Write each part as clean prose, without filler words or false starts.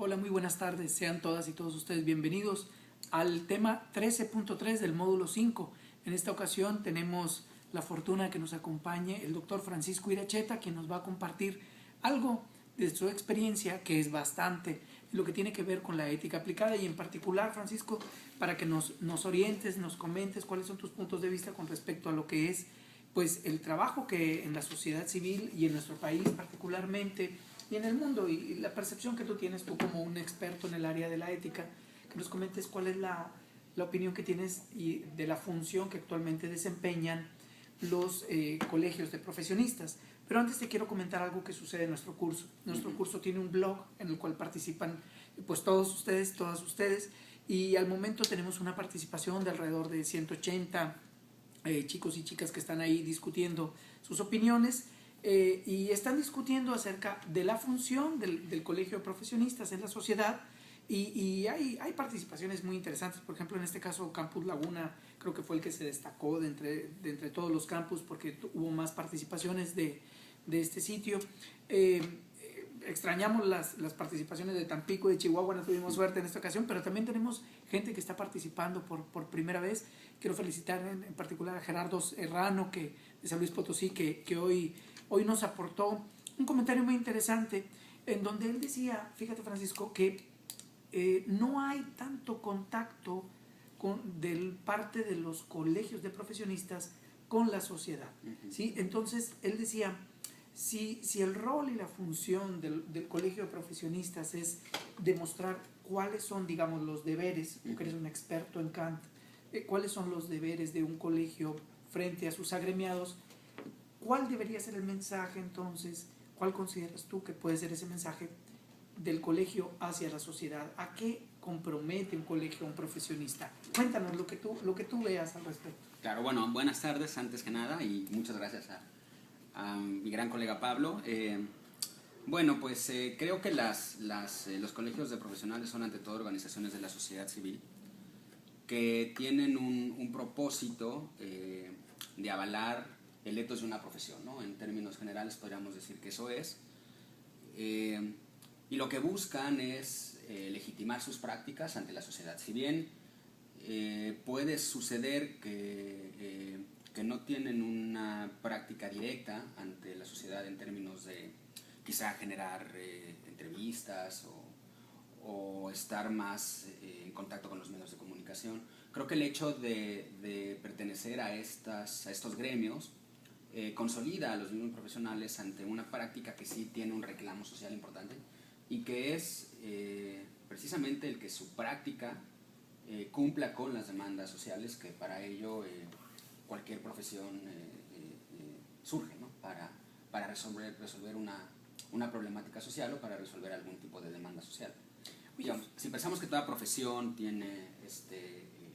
Hola, muy buenas tardes. Sean todas y todos ustedes bienvenidos al tema 13.3 del módulo 5. En esta ocasión tenemos la fortuna de que nos acompañe el doctor Francisco Iracheta, quien nos va a compartir algo de su experiencia, que es bastante, lo que tiene que ver con la ética aplicada, y en particular, Francisco, para que nos orientes, nos comentes cuáles son tus puntos de vista con respecto a lo que es pues el trabajo que en la sociedad civil y en nuestro país particularmente y en el mundo, y la percepción que tú tienes tú como un experto en el área de la ética, que nos comentes cuál es la opinión que tienes y de la función que actualmente desempeñan los colegios de profesionistas. Pero antes te quiero comentar algo que sucede en nuestro curso. Nuestro curso tiene un blog en el cual participan pues todos ustedes, todas ustedes, y al momento tenemos una participación de alrededor de 180 chicos y chicas que están ahí discutiendo sus opiniones, y están discutiendo acerca de la función del colegio de profesionistas en la sociedad, y hay participaciones muy interesantes. Por ejemplo, en este caso Campus Laguna creo que fue el que se destacó de entre todos los campus, porque hubo más participaciones de este sitio. Extrañamos las participaciones de Tampico y de Chihuahua, no tuvimos suerte en esta ocasión, pero también tenemos gente que está participando por primera vez. Quiero felicitar en particular a Gerardo Serrano, de San Luis Potosí, que hoy nos aportó un comentario muy interesante, en donde él decía, fíjate Francisco, que no hay tanto contacto de parte de los colegios de profesionistas con la sociedad, ¿sí? Entonces él decía, si el rol y la función del colegio de profesionistas es demostrar cuáles son, digamos, los deberes, tú que eres un experto en Kant, cuáles son los deberes de un colegio frente a sus agremiados, ¿cuál debería ser el mensaje entonces? ¿Cuál consideras tú que puede ser ese mensaje del colegio hacia la sociedad? ¿A qué compromete un colegio a un profesionista? Cuéntanos lo que tú veas al respecto. Claro, bueno, buenas tardes antes que nada, y muchas gracias a mi gran colega Pablo. Bueno, pues creo que los colegios de profesionales son ante todo organizaciones de la sociedad civil que tienen un propósito de avalar el ethos de una profesión, ¿no? En términos generales podríamos decir que eso es. Y lo que buscan es legitimar sus prácticas ante la sociedad. Si bien puede suceder que no tienen una práctica directa ante la sociedad en términos de quizá generar entrevistas o estar más en contacto con los medios de comunicación, creo que el hecho de pertenecer a estos gremios consolida a los mismos profesionales ante una práctica que sí tiene un reclamo social importante, y que es precisamente el que su práctica cumpla con las demandas sociales que para ello cualquier profesión surge, ¿no? Para resolver una problemática social o para resolver algún tipo de demanda social. Digamos, si pensamos que toda profesión tiene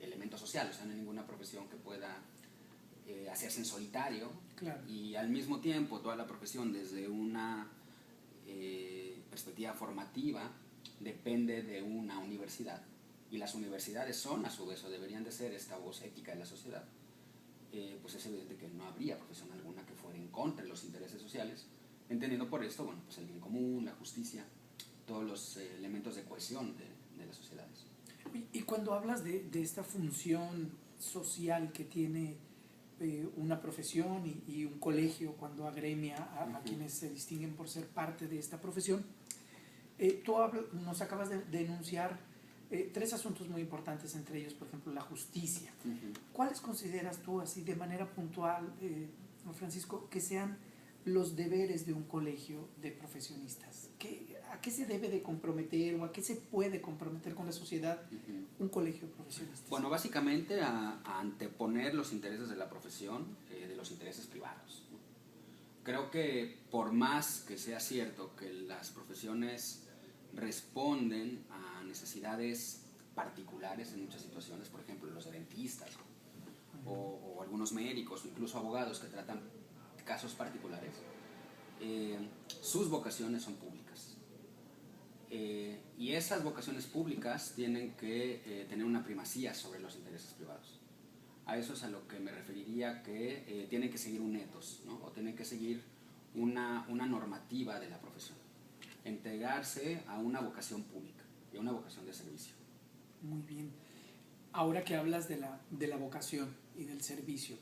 elemento social, o sea, no hay ninguna profesión que pueda hacerse en solitario, claro. Y al mismo tiempo toda la profesión desde una perspectiva formativa depende de una universidad, y las universidades son a su vez o deberían de ser esta voz ética de la sociedad, pues es evidente que no habría profesión alguna que fuera en contra de los intereses sociales, entendiendo por esto, bueno, pues el bien común, la justicia, todos los elementos de cohesión de las sociedades. Y cuando hablas de esta función social que tiene una profesión y un colegio cuando agremia a quienes se distinguen por ser parte de esta profesión, tú nos acabas de enunciar tres asuntos muy importantes, entre ellos, por ejemplo, la justicia. ¿Cuáles consideras tú, así de manera puntual, Francisco, que sean los deberes de un colegio de profesionistas? ¿A qué se debe de comprometer o a qué se puede comprometer con la sociedad un colegio de profesionistas? Bueno, básicamente a anteponer los intereses de la profesión de los intereses privados. Creo que por más que sea cierto que las profesiones responden a necesidades particulares en muchas situaciones, por ejemplo los dentistas o algunos médicos o incluso abogados que tratan casos particulares, sus vocaciones son públicas, y esas vocaciones públicas tienen que tener una primacía sobre los intereses privados. A eso es a lo que me referiría, que tienen que seguir un ethos, ¿no? O tienen que seguir una normativa de la profesión. entregarse a una vocación pública y a una vocación de servicio. Muy bien. Ahora que hablas de la vocación y del servicio,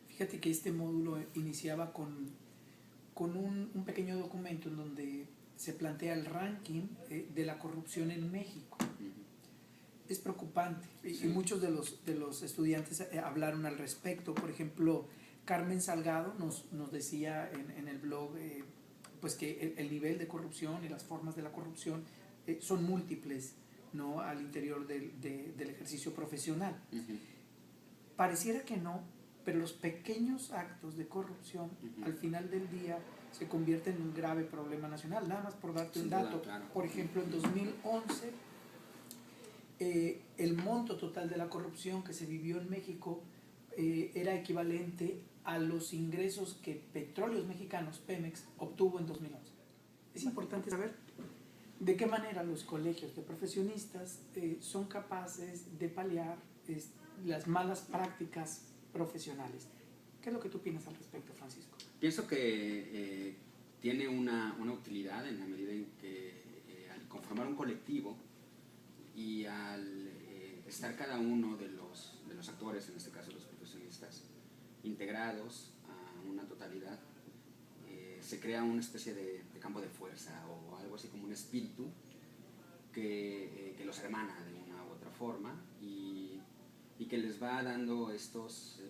fíjate que este módulo iniciaba con un pequeño documento en donde se plantea el ranking de la corrupción en México. Es preocupante, sí. Y muchos de los estudiantes hablaron al respecto. Por ejemplo, Carmen Salgado nos decía en el blog pues que el nivel de corrupción y las formas de la corrupción son múltiples, ¿no?, al interior del ejercicio profesional. Pareciera que no, pero los pequeños actos de corrupción al final del día se convierten en un grave problema nacional. Nada más por darte un dato, claro. Por ejemplo, en 2011 el monto total de la corrupción que se vivió en México era equivalente a los ingresos que Petróleos Mexicanos, Pemex, obtuvo en 2011. Es importante saber de qué manera los colegios de profesionistas son capaces de paliar las malas prácticas profesionales. ¿Qué es lo que tú opinas al respecto, Francisco? Pienso que tiene una utilidad en la medida en que al conformar un colectivo y al estar cada uno de los actores, en este caso los profesionistas, integrados a una totalidad, se crea una especie de campo de fuerza o algo así como un espíritu que los hermana de una u otra forma y que les va dando estos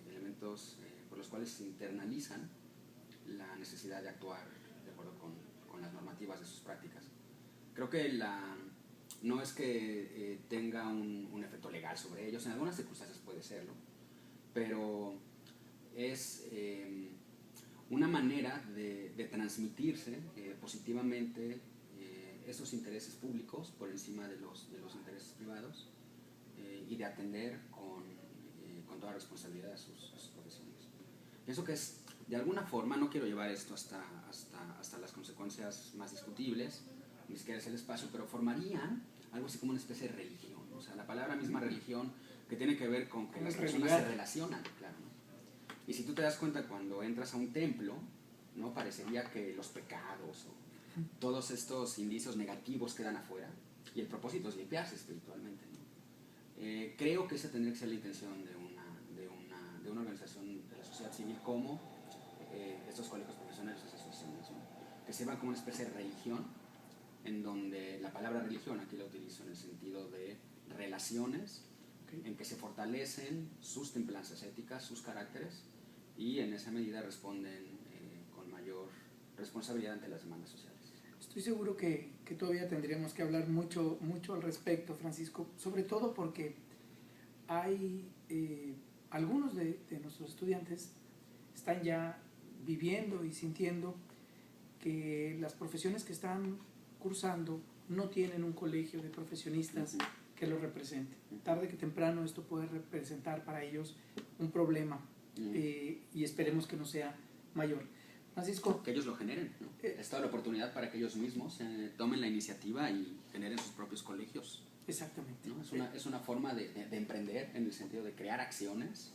elementos por los cuales se internalizan la necesidad de actuar de acuerdo con las normativas de sus prácticas. Creo que no es que tenga un efecto legal sobre ellos, en algunas circunstancias puede serlo, pero es una manera de transmitirse positivamente esos intereses públicos por encima de los intereses privados y de atender con toda responsabilidad a sus profesiones. Pienso que es, de alguna forma, no quiero llevar esto hasta las consecuencias más discutibles, ni siquiera es el espacio, pero formarían algo así como una especie de religión, o sea, la palabra misma religión, que tiene que ver con que las personas se relacionan, claro, ¿no? Y si tú te das cuenta cuando entras a un templo, ¿no?, parecería que los pecados o todos estos indicios negativos quedan afuera y el propósito es limpiarse espiritualmente, ¿no? Creo que esa tendría que ser la intención de una organización de la sociedad civil como estos colegios profesionales, esas asociaciones, ¿no?, que sirvan como una especie de religión, en donde la palabra religión aquí la utilizo en el sentido de relaciones, en que se fortalecen sus templanzas éticas, sus caracteres, y en esa medida responden con mayor responsabilidad ante las demandas sociales. Estoy seguro que todavía tendríamos que hablar mucho al respecto, Francisco, sobre todo porque hay algunos de nuestros estudiantes están ya viviendo y sintiendo que las profesiones que están cursando no tienen un colegio de profesionistas que los represente. Tarde que temprano esto puede representar para ellos un problema y esperemos que no sea mayor. Francisco. Que ellos lo generen, ¿no? Es toda la oportunidad para que ellos mismos tomen la iniciativa y generen sus propios colegios. Exactamente. ¿No? Es una forma de emprender en el sentido de crear acciones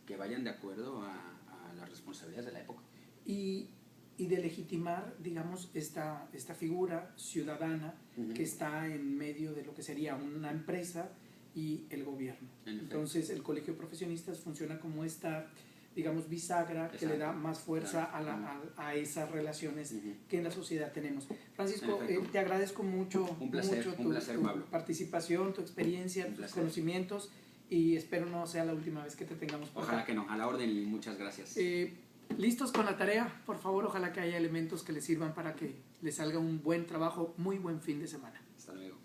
que vayan de acuerdo a las responsabilidades de la época. Y de legitimar, digamos, esta figura ciudadana que está en medio de lo que sería una empresa y el gobierno. Entonces, el colegio de profesionistas funciona como esta, digamos, bisagra. Exacto. Que le da más fuerza, claro, a esas relaciones que en la sociedad tenemos. Francisco, te agradezco mucho, un placer, tu participación, tu experiencia, tus conocimientos, y espero no sea la última vez que te tengamos por Ojalá acá. Que no, a la orden y muchas gracias. ¿Listos con la tarea? Por favor, ojalá que haya elementos que les sirvan para que les salga un buen trabajo, muy buen fin de semana. Hasta luego.